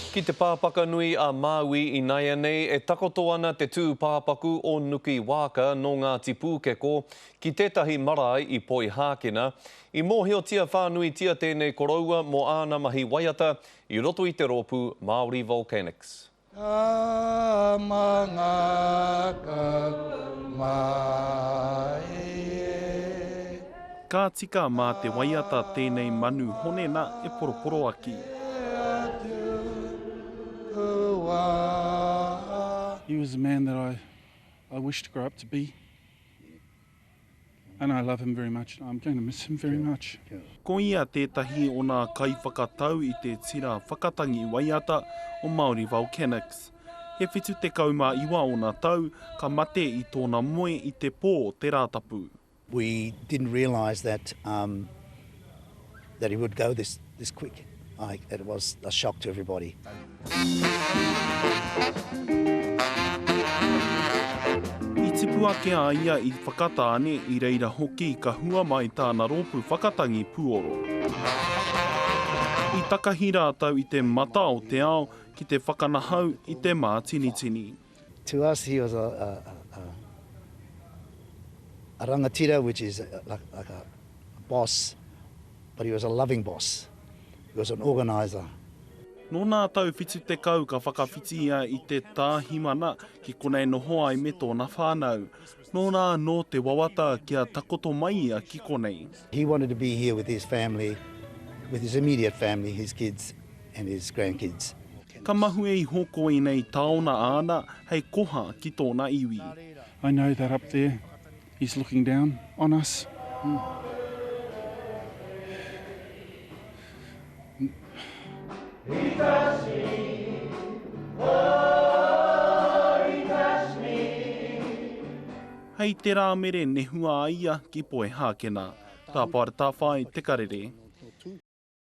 Ki te pāpaka nui a Māui I Naia nei, e takoto ana te tū pāpaku o Nuki Waka no Ngāti Pūkeko ki tētahi marae I Poi Hākena. I mōhiotia whānui tia tēnei koroua mō āna mahi waiata I roto I te rōpū Māori Volcanics. Ka tika mā te waiata tēnei manu honena e poroporo aki. He was a man that I wished to grow up to be. And I love him very much. I'm going to miss him very much. Ko ia tētahi o nā kaiwhakatau I te tira whakatangi waiata o Māori Volcanics. He whitu te kaumā iwa o nā tau, ka mate I tōna moe I te pō te rātapu. We didn't realise that that he would go this quick. It was a shock to everybody. I tipu ake a ia I whakata ane I reira hoki ka hua mai tāna rōpū whakatangi puoro. I takahira tau I te mata o te ao ki te whakanahau I te mā tinitini. To us, he was a rangatira, which is like a boss, but he was a loving boss. He was an organiser. Nō nā tau whitu te kau ka whakawhiti ia I te tāhimana ki konei noho ai me tōna whānau. Nō nā no te wawata kia takoto mai ia ki konei. He wanted to be here with his family, with his immediate family, his kids and his grandkids. Ka mahu e I hoko I nei taona āna hei koha ki tōna iwi. I know that up there he's looking down on us. Hei te rā mere nehua ia ki Poi Hākena. Tā pāre tā whai te karere.